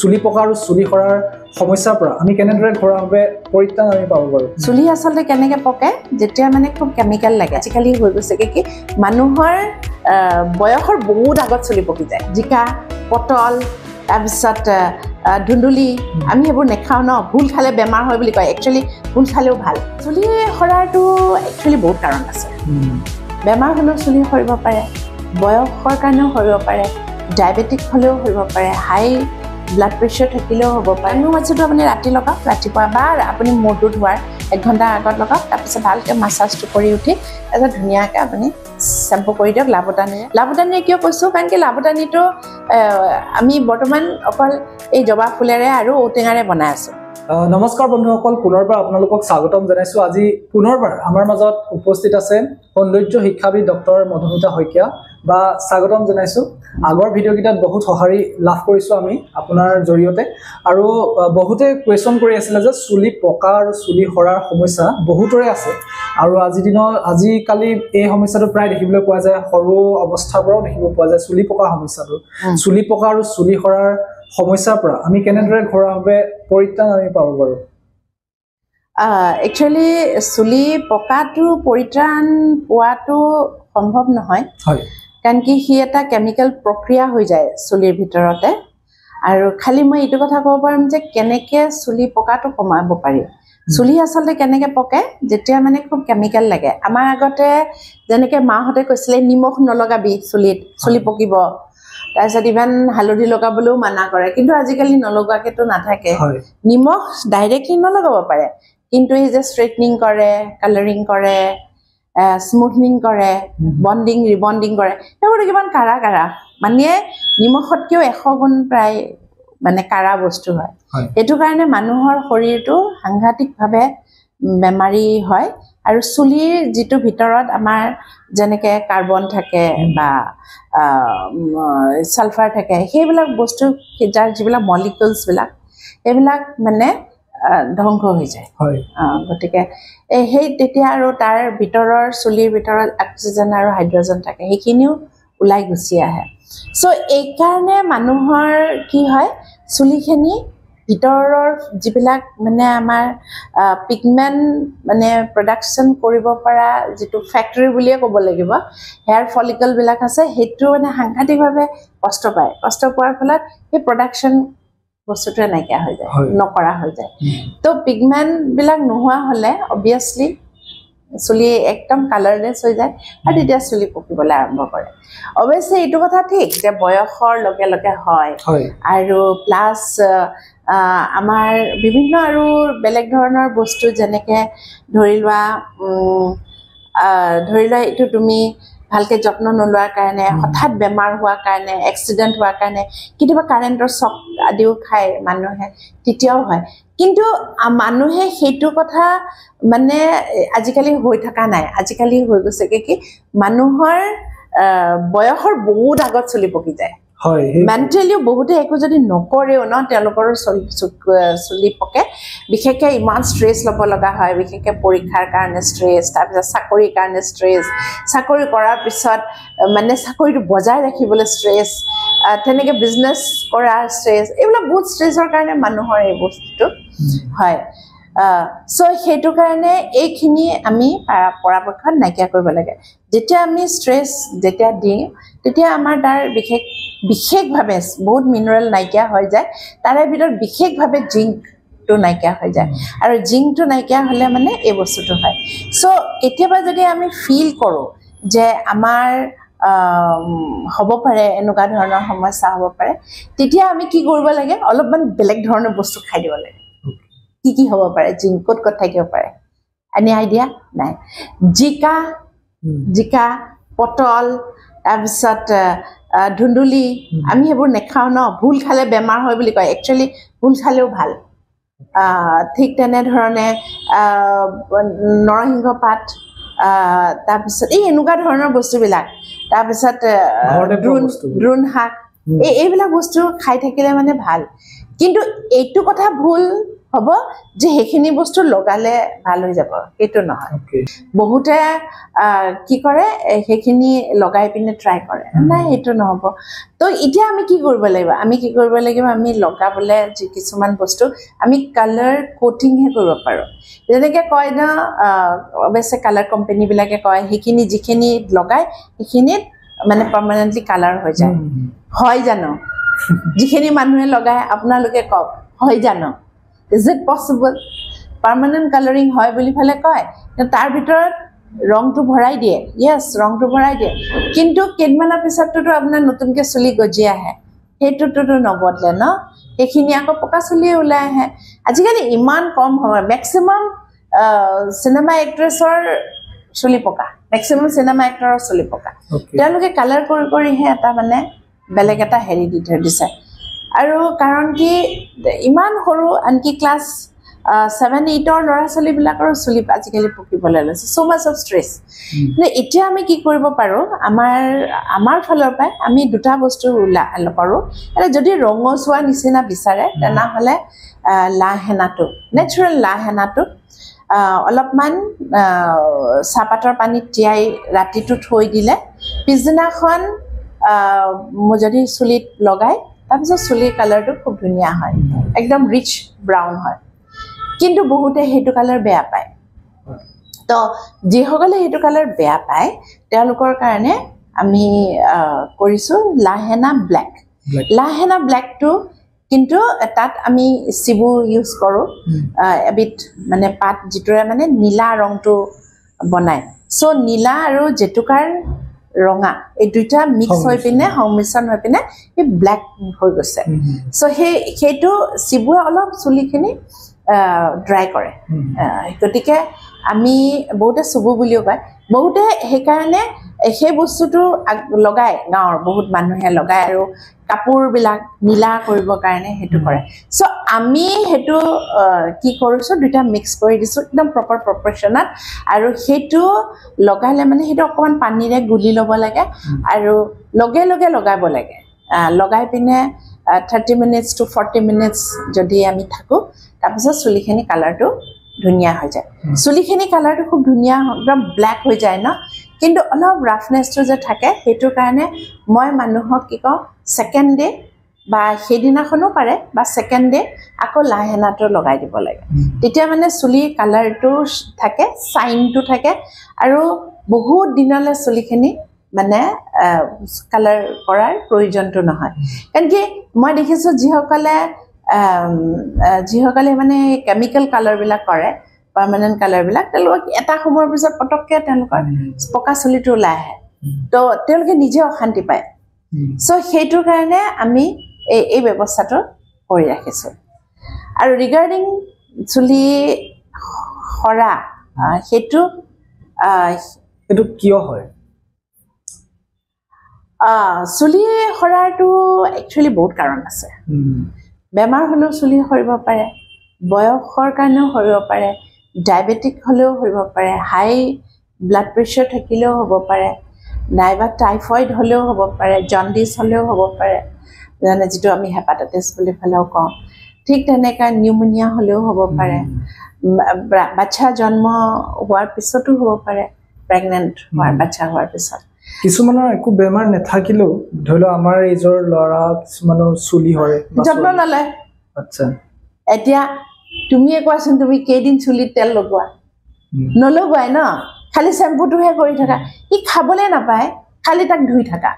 চুলি পকা আৰু চুলি সৰাৰ সমস্যাৰ পৰা আমি কেনেদৰে ঘৰুৱাভাৱে পৰিত্ৰাণ আমি পাব পাৰোঁ চুলি আচলতে কেনেকৈ পকে যেতিয়া মানে খুব কেমিকেল লাগে আজিকালি হৈ গৈছে কি মানুহৰ বয়সৰ বহুত আগত চুলি পকি যায় জিকা পটল তাৰপিছত ধুন্দুলি আমি সেইবোৰ নেখাওঁ ন ভুল খালে বেমাৰ হয় বুলি কয় একচুৱেলি ভুল খালেও ভাল চুলি সৰাৰটো একচুৱেলি বহুত কাৰণ আছে বেমাৰ হ'লেও চুলি সৰিব পাৰে বয়সৰ কাৰণেও সৰিব পাৰে ডায়েবেটিক হ'লেও সৰিব পাৰে হাই ব্লাড প্ৰেছাৰ থাকিলেও হ'ব পাৰে মোৰ মাজতো আপুনি ৰাতি লগাওক ৰাতিপুৱা বা আপুনি মূৰটো ধোৱাৰ 1 ঘণ্টা আগত লগাওক তাৰপিছত ভালকৈ মাছাজটো কৰি উঠি তাৰপিছত ধুনীয়াকৈ আপুনি শ্যাম্পু কৰি দিয়ক লাভদানীৰে কিয় কৈছোঁ কাৰণ কি লাভদানীটো আমি বৰ্তমান অকল এই জবা ফুলেৰে আৰু ঔটেঙাৰে বনাই আছোঁ নমস্কাৰ বন্ধুসকল পুনৰবাৰ আপোনালোকক স্বাগতম জনাইছোঁ আজি পুনৰবাৰ আমাৰ মাজত উপস্থিত আছে সৌন্দৰ্য শিক্ষাবিদ ডক্টৰ মধুমিতা শইকীয়া বা স্বাগতম জনাইছোঁ আগৰ ভিডিঅ'কেইটাত বহুত সঁহাৰি লাভ কৰিছোঁ আমি আপোনাৰ জৰিয়তে আৰু বহুতে কুৱেশ্যন কৰি আছিলে যে চুলি পকা আৰু চুলি সৰাৰ সমস্যা বহুতৰে আছে আৰু আজিকালি এই সমস্যাটো প্ৰায় দেখিবলৈ পোৱা যায় সৰু অৱস্থাৰ পৰাও দেখিব পোৱা যায় চুলি পকা সমস্যাটো চুলি পকা আৰু চুলি সৰাৰ সমস্যাৰ পৰা আমি কেনেদৰে ঘৰুৱাভাৱে পৰিত্ৰাণ আমি পাব পাৰোঁ একচুৱেলি চুলি পকাটো পৰিত্ৰাণ পোৱাটো সম্ভৱ নহয় হয় কাৰণ কি সি এটা কেমিকেল প্ৰক্ৰিয়া হৈ যায় চুলিৰ ভিতৰতে আৰু খালি মই এইটো কথা ক'ব পাৰিম যে কেনেকৈ চুলি পকাটো কমাব পাৰি চুলি আচলতে কেনেকৈ পকে যেতিয়া মানে খুব কেমিকেল লাগে আমাৰ আগতে যেনেকৈ মাহঁতে কৈছিলে নিমখ নলগাবি চুলি পকিব তাৰপিছত ইমান হালধি লগাবলৈও মানা কৰে কিন্তু আজিকালি নলগোৱাকেতো নাথাকে নিমখ ডাইৰেক্টলি নলগাব পাৰে কিন্তু এই যে ষ্ট্ৰেইটনিং কৰে কালাৰিং কৰে স্মুথনিং কৰে বণ্ডিং ৰিবণ্ডিং কৰে সেইবোৰ কিমান কাৰা মানে নিমখতকৈও 100 গুণ প্ৰায় মানে কাৰা বস্তু হয় এইটো কাৰণে মানুহৰ শৰীৰটো সাংঘাতিকভাৱে বেমাৰী হয় আৰু চুলিৰ যিটো ভিতৰত আমাৰ যেনেকৈ কাৰ্বন থাকে বা ছালফাৰ থাকে সেইবিলাক বস্তু যাৰ যিবিলাক মলিকুলছবিলাক এইবিলাক মানে ধ্বংস হৈ যায় গতিকে সেই তেতিয়া আৰু তাৰ ভিতৰৰ চুলিৰ ভিতৰত অক্সিজেন আৰু হাইড্ৰজেন থাকে সেইখিনিও ওলাই গুচি আহে চ' এইকাৰণে মানুহৰ কি হয় চুলিখিনি ভিতৰৰ যিবিলাক মানে আমাৰ পিগমেণ্ট মানে প্ৰডাকশ্যন কৰিব পৰা যিটো ফেক্টৰী বুলিয়ে ক'ব লাগিব হেয়াৰ ফলিকলবিলাক আছে সেইটো মানে সাংঘাতিকভাৱে কষ্ট পোৱাৰ ফলত সেই প্ৰডাকশ্যন বস্তুটোৱে নাইকিয়া হৈ যায় নকৰা হৈ যায় তো পিগমেণ্টবিলাক নোহোৱা হ'লে অবভিয়াছলি চুলি একদম কালাৰলেছ হৈ যায় আৰু তেতিয়া চুলি পকিবলৈ আৰম্ভ কৰে অৱশ্যে এইটো কথা ঠিক যে বয়সৰ লগে লগে হয় আৰু প্লাছ আমাৰ বিভিন্ন আৰু বেলেগ ধৰণৰ বস্তু যেনেকৈ ধৰি লোৱা এইটো তুমি ভালকৈ যত্ন নোলোৱাৰ কাৰণে হঠাৎ বেমাৰ হোৱাৰ কাৰণে এক্সিডেণ্ট হোৱাৰ কাৰণে কেতিয়াবা কাৰেণ্টৰ শ্বক আদিও খায় মানুহে তেতিয়াও হয় কিন্তু মানুহে সেইটো কথা মানে আজিকালি হৈ থকা নাই আজিকালি হৈ গৈছে কি মানুহৰ বয়সৰ বহুত আগত চুলি পকি যায় মেণ্টেলিও বহুতে একো যদি নকৰেও ন তেওঁলোকৰ চুলি পকে বিশেষকৈ ইমান ষ্ট্ৰেছ ল'ব লগা হয় বিশেষকৈ পৰীক্ষাৰ কাৰণে ষ্ট্ৰেছ তাৰপিছত চাকৰিৰ কাৰণে ষ্ট্ৰেছ চাকৰি কৰাৰ পিছত মানে চাকৰিটো বজাই ৰাখিবলৈ ষ্ট্ৰেছ তেনেকৈ বিজনেছ কৰাৰ ষ্ট্ৰেছ এইবিলাক বহুত ষ্ট্ৰেছৰ কাৰণে মানুহৰ এই বস্তুটো হয় চ' সেইটো কাৰণে এইখিনি আমি পৰাপক্ষত নাইকিয়া কৰিব লাগে যেতিয়া আমি ষ্ট্ৰেছ যেতিয়া দিওঁ তেতিয়া আমাৰ তাৰ বিশেষভাৱে বহুত মিনাৰেল নাইকিয়া হৈ যায় তাৰে ভিতৰত বিশেষভাৱে জিংকটো নাইকিয়া হৈ যায় আৰু জিংকটো নাইকিয়া হ'লে মানে এই বস্তুটো হয় চ' কেতিয়াবা যদি আমি ফিল কৰোঁ যে আমাৰ হ'ব পাৰে এনেকুৱা ধৰণৰ সমস্যা হ'ব পাৰে তেতিয়া আমি কি কৰিব লাগে অলপমান বেলেগ ধৰণৰ বস্তু খাই দিব লাগে কি হ'ব পাৰে জিংক ক'ত থাকিব পাৰে এনি আইডিয়া নাই জিকা পটল তাৰপিছত ধুন্দুলি আমি সেইবোৰ নেখাওঁ ন ভুল খালে বেমাৰ হয় বুলি কয় একচুৱেলি ভুল খালেও ভাল ঠিক তেনেধৰণে নৰসিংহ পাত তাৰপিছত এই এনেকুৱা ধৰণৰ বস্তুবিলাক তাৰপিছত দ্ৰোণ শাক এইবিলাক বস্তু খাই থাকিলে মানে ভাল কিন্তু এইটো কথা ভুল হ'ব যে সেইখিনি বস্তু লগালে ভাল হৈ যাব সেইটো নহয় বহুতে কি কৰে সেইখিনি লগাই পিনে ট্ৰাই কৰে নাই সেইটো নহ'ব তো এতিয়া আমি কি কৰিব লাগিব আমি লগাবলে যে কিছুমান বস্তু আমি কালাৰ কোটিংহে কৰিব পাৰোঁ যেনেকৈ কয় না অৱশ্যে কালাৰ কোম্পানীবিলাকে কয় সেইখিনি যিখিনি লগায় সেইখিনিত মানে পাৰ্মানেণ্টলি কালাৰ হৈ যায় হয় জানো যিখিনি মানুহে লগায় আপোনালোকে কওক হয় জানো is it possible permanent colouring হয় বুলি ফালে কয় তাৰ ভিতৰত ৰংটো ভৰাই দিয়ে য়েছ ৰংটো ভৰাই দিয়ে কিন্তু কেইদিনমানৰ পিছততো আপোনাৰ নতুনকৈ চুলি গজি আহে সেইটোতো নবদলে ন সেইখিনি আকৌ পকা চুলিয়ে ওলাই আহে আজিকালি ইমান কম সময় মেক্সিমাম চিনেমা এক্ট্ৰেছৰ চুলি পকা মেক্সিমাম চিনেমা এক্টৰৰ চুলি পকা তেওঁলোকে কালাৰ কৰিহে এটা মানে বেলেগ এটা হেৰি দি থৈ দিছে আৰু কাৰণ কি ইমান সৰু আনকি ক্লাছ 7-8 ল'ৰা ছোৱালীবিলাকৰ চুলি আজিকালি পকিবলৈ লৈছে so much of stress এতিয়া আমি কি কৰিব পাৰোঁ আমাৰ ফালৰ পৰাই আমি দুটা বস্তু কৰোঁ এটা যদি ৰঙচুৱা নিচিনা বিচাৰে তেনেহ'লে লাহেনাটো নেচাৰেল লাহেনাটো অলপমান চাহপাতৰ পানীত তিয়াই ৰাতিটো থৈ দিলে পিছদিনাখন যদি চুলিত লগাই তাৰপিছত চুলিৰ কালাৰটো খুব ধুনীয়া হয় একদম ৰিচ ব্ৰাউন হয় কিন্তু বহুতে সেইটো কালাৰ বেয়া পায় তো যিসকলে সেইটো কালাৰ বেয়া পায় তেওঁলোকৰ কাৰণে আমি কৰিছোঁ লাহেনা ব্লেকটো কিন্তু তাত আমি চিবু ইউজ কৰোঁ এবিধ মানে পাত যিটোৰে মানে নীলা ৰংটো বনায় চ' নীলা আৰু জেতুকাৰ ৰঙা এই দুইটা মিক্স হৈ পিনে সংমিশ্ৰণ হৈ পিনে এই ব্লেক হৈ গৈছে চ' সেইটো চিবুৱে অলপ চুলিখিনি ড্ৰাই কৰে গতিকে আমি বহুতে চুবু বুলিও কয় বহুতে সেইকাৰণে সেই বস্তুটো লগায় গাঁৱৰ বহুত মানুহে লগায় আৰু কাপোৰবিলাক নীলা কৰিবৰ কাৰণে সেইটো কৰে চ' আমি সেইটো কি কৰিছোঁ দুটা মিক্স কৰি দিছোঁ একদম প্ৰপাৰ প্ৰপৰ্চনত আৰু সেইটো লগালে মানে সেইটো অকণমান পানীৰে গুলি ল'ব লাগে আৰু লগে লগে লগাব লাগে লগাই পিনে 30 minutes to 40 minutes যদি আমি থাকোঁ তাৰপিছত চুলিখিনি কালাৰটো ধুনীয়া হৈ যায় চুলিখিনি কালাৰটো খুব ধুনীয়া একদম ব্লেক হৈ যায় ন কিন্তু অলপ ৰাফনেছটো যে থাকে সেইটোৰ কাৰণে মই মানুহক কি কওঁ ছেকেণ্ড ডে বা সেইদিনাখনো পাৰে বা ছেকেণ্ড ডে আকৌ লাহেনাটো লগাই দিব লাগে তেতিয়া মানে চুলিৰ কালাৰটো থাকে চাইনটো থাকে আৰু বহুত দিনলৈ চুলিখিনি মানে কালাৰ কৰাৰ প্ৰয়োজনটো নহয় কাৰণ কি মই দেখিছোঁ যিসকলে মানে কেমিকেল কালাৰবিলাক কৰে পাৰ্মানেণ্ট কালাৰবিলাক তেওঁলোকক এটা সময়ৰ পিছত পটককৈ তেওঁলোকৰ পকা চুলিটো ওলাই আহে তো তেওঁলোকে নিজে অশান্তি পায় চ' সেইটোৰ কাৰণে আমি এই ব্যৱস্থাটো কৰি ৰাখিছোঁ আৰু ৰিগাৰ্ডিং চুলি সৰা সেইটো কিয় হয় চুলি সৰাটো একচুৱেলি বহুত কাৰণ আছে বেমাৰ হ'লেও চুলি সৰিব পাৰে বয়সৰ কাৰণেও সৰিব পাৰে ডায়েবেটিক হ'লেও সৰিব পাৰে হাই ব্লাড প্ৰেছাৰ থাকিলেও হ'ব পাৰে নাইবা টাইফয়েড হ'লেও হ'ব পাৰে জণ্ডিছ হ'লেও হ'ব পাৰে মানে যিটো আমি হেপাটাইটিছ বুলি পেলাইও কওঁ ঠিক তেনেকৈ নিউমনিয়া হ'লেও হ'ব পাৰে বাচ্ছা জন্ম হোৱাৰ পিছতো হ'ব পাৰে প্ৰেগনেণ্ট হোৱাৰ বাচ্ছা হোৱাৰ পিছত কিছুমানৰ একো বেমাৰ নাথাকিলেও ধৰি লওক আমাৰ এইজৰ ল'ৰা কিছুমানৰ চুলি হয় যত্ন নলয় আচ্ছা এতিয়া তুমিয়ে কোৱাচোন তুমি কেইদিন চুলিত তেল লগোৱা নলগোৱাই ন খালি চেম্পুটোহে কৰি থাকা সি খাবলৈ নাপায় খালি তাক ধুই থাকা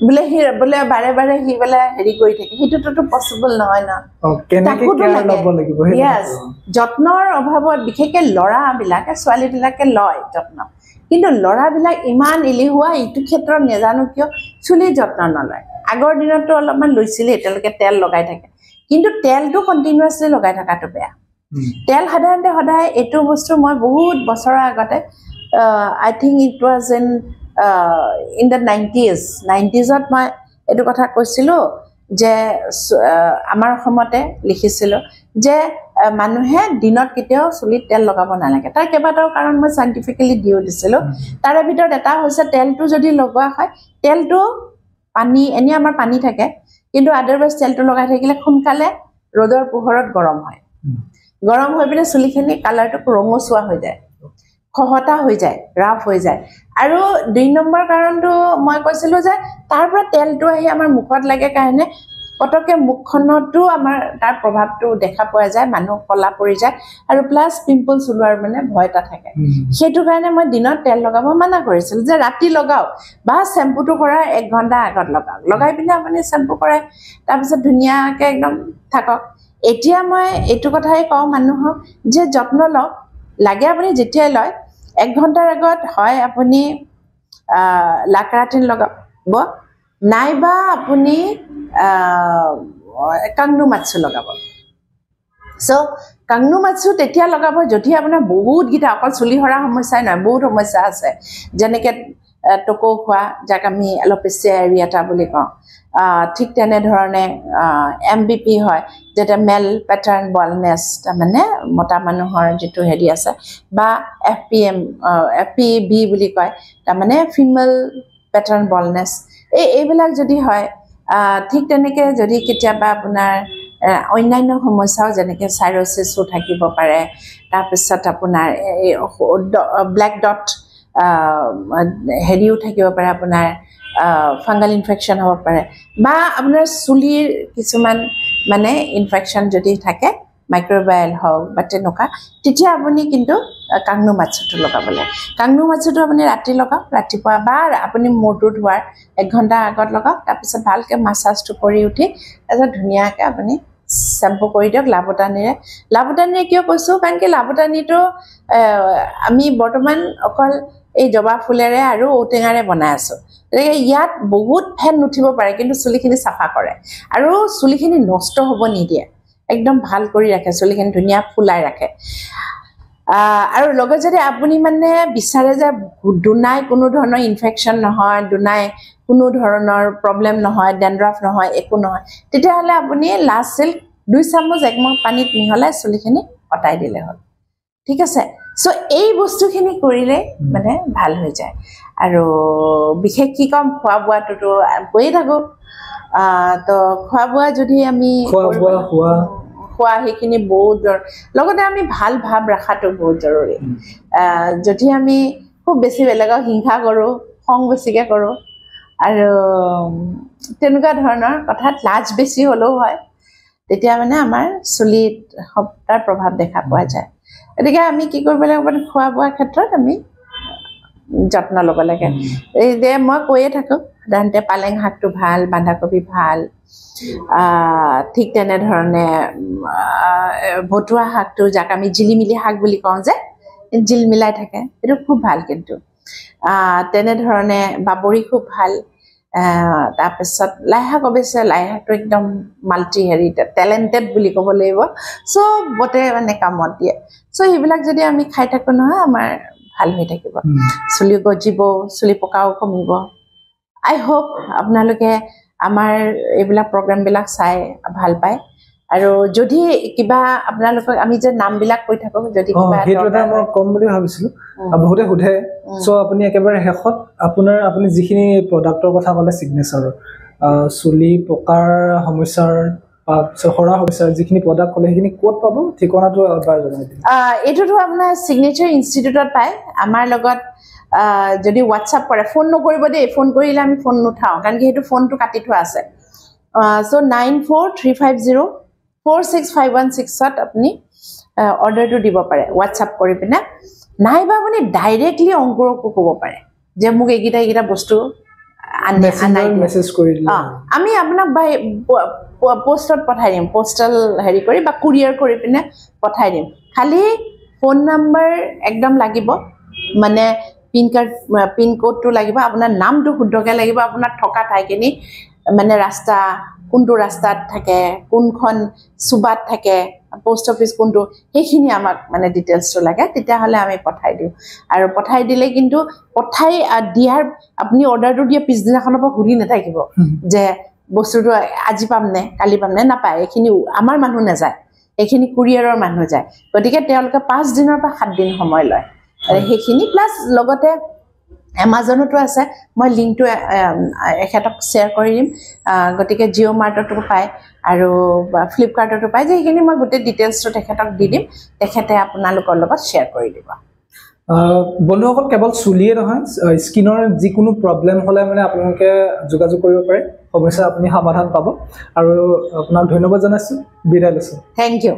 বোলে বাৰে বাৰে সি বোলে হেৰি কৰি থাকে সেইটোতো পচিবল নহয় ন যত্নৰ অভাৱত বিশেষকৈ ল'ৰাবিলাকে ছোৱালীবিলাকে লয় যত্ন কিন্তু ল'ৰাবিলাক ইমান এলেহুৱা এইটো ক্ষেত্ৰত নাজানো কিয় চুলিৰ যত্ন নলয় আগৰ দিনতো অলপমান লৈছিলে তেওঁলোকে তেল লগাই থাকে কিন্তু তেলটো কণ্টিনিউৱাছলি লগাই থকাটো বেয়া তেল সাধাৰণতে সদায় এইটো বস্তু মই বহুত বছৰৰ আগতে I think it was in the 90s মই এইটো কথা কৈছিলোঁ যে আমাৰ অসমতে লিখিছিলোঁ যে মানুহে দিনত কেতিয়াও চুলিত তেল লগাব নালাগে তাৰ কেইবাটাও কাৰণ মই চাইণ্টিফিকেলি দিছিলোঁ তাৰে ভিতৰত এটা হৈছে তেলটো যদি লগোৱা হয় তেলটো পানী এনেই আমাৰ পানী থাকে কিন্তু আদাৰৱাইজ তেলটো লগাই থাকিলে সোনকালে ৰ'দৰ পোহৰত গৰম হয় গৰম হৈ পিনে চুলিখিনি কালাৰটো ৰঙচুৱা হৈ যায়, খহটা হৈ যায়, ৰাফ হৈ যায়। আৰু 2 নম্বৰ কাৰণটো মই কৈছিলোঁ যে তাৰ পৰা তেলটো আহি আমাৰ মুখত লাগে কাৰণে পটককৈ মুখখনতো আমাৰ তাৰ প্ৰভাৱটো দেখা পোৱা যায়, মানুহ কলা পৰি যায় আৰু প্লাছ পিম্পলছ ওলোৱাৰ মানে ভয় এটা থাকে। সেইটো কাৰণে মই দিনত তেল লগাব মানা কৰিছিলোঁ যে ৰাতি লগাওক বা চেম্পুটো কৰাৰ 1 ঘণ্টা আগত লগাওক, লগাই পিনে আপুনি চেম্পু কৰাই তাৰপিছত ধুনীয়াকৈ একদম থাকক। এতিয়া মই এইটো কথাই কওঁ মানুহক যে যত্ন লওক, লাগে আপুনি যেতিয়াই লয় 1 ঘণ্টাৰ আগত হয় আপুনি লাক্ৰাটিন লগাব, নাইবা আপুনি কাংনু মাৎসু লগাব। চ' কাংনু মাৎসু তেতিয়া লগাব যদি আপোনাৰ বহুতকেইটা, অকল চুলি সৰা সমস্যাই নহয়, বহুত সমস্যা আছে, যেনেকৈ টকৌ খোৱা, যাক আমি এল'পেচিয়া এৰিয়েটা বুলি কওঁ, ঠিক তেনেধৰণে MBP হয়, যেটা মেল পেটাৰ্ণ বলনেছ, তাৰমানে মতা মানুহৰ যিটো হেৰি আছে, বা FPB বুলি কয়, তাৰমানে ফিমেল পেটাৰ্ণ বলনেছ, এইবিলাক যদি হয়, ঠিক তেনেকৈ যদি কেতিয়াবা আপোনাৰ অন্যান্য সমস্যাও যেনেকৈ চাইৰচিছো থাকিব পাৰে, তাৰপিছত আপোনাৰ ব্লেক ডট হেৰিও থাকিব পাৰে, আপোনাৰ ফাংগাল ইনফেকশ্যন হ'ব পাৰে, বা আপোনাৰ চুলিৰ কিছুমান মানে ইনফেকশ্যন যদি থাকে, মাইক্ৰ'বায়েল হওক বা তেনেকুৱা, তেতিয়া আপুনি কিন্তু কাংনু মাৎসুটো লগাব লাগে। কাংনু মাৎসুটো আপুনি ৰাতি লগাওক, ৰাতিপুৱা বা আপুনি মূৰটো ধোৱাৰ 1 ঘণ্টা আগত লগাওক, তাৰপিছত ভালকৈ মাছাজটো কৰি উঠি তাৰপিছত ধুনীয়াকৈ আপুনি চেম্পু কৰি দিয়ক লাবুটানীৰে। লাবুটানীৰে কিয় কৈছোঁ, কাৰণ কি লাবুটানীটো আমি বৰ্তমান অকল এই জবা ফুলেৰে আৰু ঔটেঙাৰে বনাই আছোঁ। গতিকে ইয়াত বহুত ফেন নুঠিব পাৰে, কিন্তু চুলিখিনি চাফা কৰে আৰু চুলিখিনি নষ্ট হ'ব নিদিয়ে, একদম ভাল কৰি ৰাখে, চুলিখিনি ধুনীয়া ফুলাই ৰাখে। আৰু লগত যদি আপুনি মানে বিচাৰে যে দুনাই কোনো ধৰণৰ ইনফেকশ্যন নহয়, দুনাই কোনো ধৰণৰ প্ৰব্লেম নহয়, ডেণ্ড্ৰাফ নহয়, একো নহয়, তেতিয়াহ'লে আপুনি লাছ চিল্ক 2 চামুচ 1 মগ পানীত মিহলাই চুলিখিনি কটাই দিলে হ'ল, ঠিক আছে। চ' এই বস্তুখিনি কৰিলে মানে ভাল হৈ যায়। আৰু বিশেষ কি ক'ম, খোৱা বোৱাটোতো কৈয়ে থাকোঁ, তো খোৱা বোৱা যদি আমি খোৱা সেইখিনি বহুত লগতে আমি ভাল ভাৱ ৰখাটো বহুত জৰুৰী। যদি আমি খুব বেছি বেলেগক হিংসা কৰোঁ, খং বেছিকৈ কৰোঁ, আৰু তেনেকুৱা ধৰণৰ কথাত লাজ বেছি হ'লেও হয়, তেতিয়া মানে আমাৰ চুলিত তাৰ প্ৰভাৱ দেখা পোৱা যায়। গতিকে আমি কি কৰিব লাগিব, মানে খোৱা বোৱাৰ ক্ষেত্ৰত আমি যত্ন ল'ব লাগে। এই যে মই কৈয়ে থাকোঁ, সাধাৰণতে পালেং শাকটো ভাল, বন্ধাকবি ভাল, ঠিক তেনেধৰণে ভতুৱা শাকটো, যাক আমি জিলিমিলি শাক বুলি কওঁ, যে জিলমিলাই থাকে, সেইটো খুব ভাল। কিন্তু তেনেধৰণে বাবৰি খুব ভাল। তাৰপিছত লাই শাক, অৱশ্যে লাই শাকটো একদম মাল্টি টেলেণ্টেড বুলি ক'ব লাগিব, চবতে মানে কামত দিয়ে। চ' সেইবিলাক যদি আমি খাই থাকোঁ নহয়, আমাৰ ভাল হৈ থাকিব, চুলি গজিব, চুলি পকাও কমিব। আই হোপ আপোনালোকে আমাৰ এইবিলাক প্ৰগ্ৰেমবিলাক চাই ভাল পায়। আৰু যদি কিবা আপোনালোকক আমি যে নামবিলাক কৈ থাকোঁ, যদি কিবা সেইটো এটা মই ক'ম বুলি ভাবিছিলোঁ, বহুতে সোধে। চ' আপুনি একেবাৰে শেষত আপুনি যিখিনি প্ৰডাক্টৰ কথা ক'লে, চিগনেচাৰৰ চুলি পকাৰ সমস্যাৰ সৰা সমস্যাৰ যিখিনি প্ৰডাক্ট ক'লে, সেইখিনি ক'ত পাব, ঠিকনাটো এবাৰ জনাই দিম। এইটোতো আপোনাৰ চিগনেচাৰ ইনষ্টিটিউটত পায়। আমাৰ লগত যদি হোৱাটছআপ কৰে, ফোন নকৰিব দেই, ফোন কৰিলে আমি ফোন নুঠাওঁ, কাৰণ কি সেইটো ফোনটো কাটি থোৱা আছে। চ' 9435046516ত আপুনি অৰ্ডাৰটো দিব পাৰে হোৱাটছআপ কৰি পিনে, নাইবা আপুনি ডাইৰেক্টলি অংকুৰকো ক'ব পাৰে যে মোক এইকেইটা বস্তু মেছেজ কৰি দিলে আমি আপোনাক পোষ্টত পঠাই দিম, পোষ্টেল হেৰি কৰি বা কুৰিয়াৰ কৰি পিনে পঠাই দিম। খালি ফোন নাম্বাৰ একদম লাগিব, মানে পিন কোডটো লাগিব, আপোনাৰ নামটো শুদ্ধকৈ লাগিব, আপোনাৰ থকা ঠাইখিনি মানে ৰাস্তা, কোনটো ৰাস্তাত থাকে, কোনখন চুবাত থাকে, পোষ্ট অফিচ কোনটো, সেইখিনি আমাক মানে ডিটেইলছটো লাগে, তেতিয়াহ'লে আমি পঠাই দিওঁ। আৰু পঠাই দিলে কিন্তু পঠাই দিয়াৰ আপুনি অৰ্ডাৰটো দিয়া পিছদিনাখনৰ পৰা ঘূৰি নাথাকিব যে বস্তুটো আজি পামনে কালি পামনে, নাপায়। এইখিনি আমাৰ মানুহ নাযায়, এইখিনি কুৰিয়াৰৰ মানুহ যায়। গতিকে তেওঁলোকে 5 দিনৰ পৰা 7 দিন সময় লয়। সেইখিনি প্লাছ লগতে এমাজনতো আছে মই লিংকটো এখেতক শ্বেয়াৰ কৰি দিম গতিকে জিঅ' মাৰ্টতো পায় আৰু ফ্লিপকাৰ্টতো পায় যে সেইখিনি মই গোটেই ডিটেইলছটো তেখেতক দি দিম তেখেতে আপোনালোকৰ লগত শ্বেয়াৰ কৰি দিব বন্ধুসকল কেৱল চুলিয়ে নহয় স্কিনৰ যিকোনো প্ৰব্লেম হ'লে মানে আপোনালোকে যোগাযোগ কৰিব পাৰে সমস্যা আপুনি সমাধান পাব আৰু আপোনাক ধন্যবাদ জনাইছোঁ বিদায় লৈছোঁ থেংক ইউ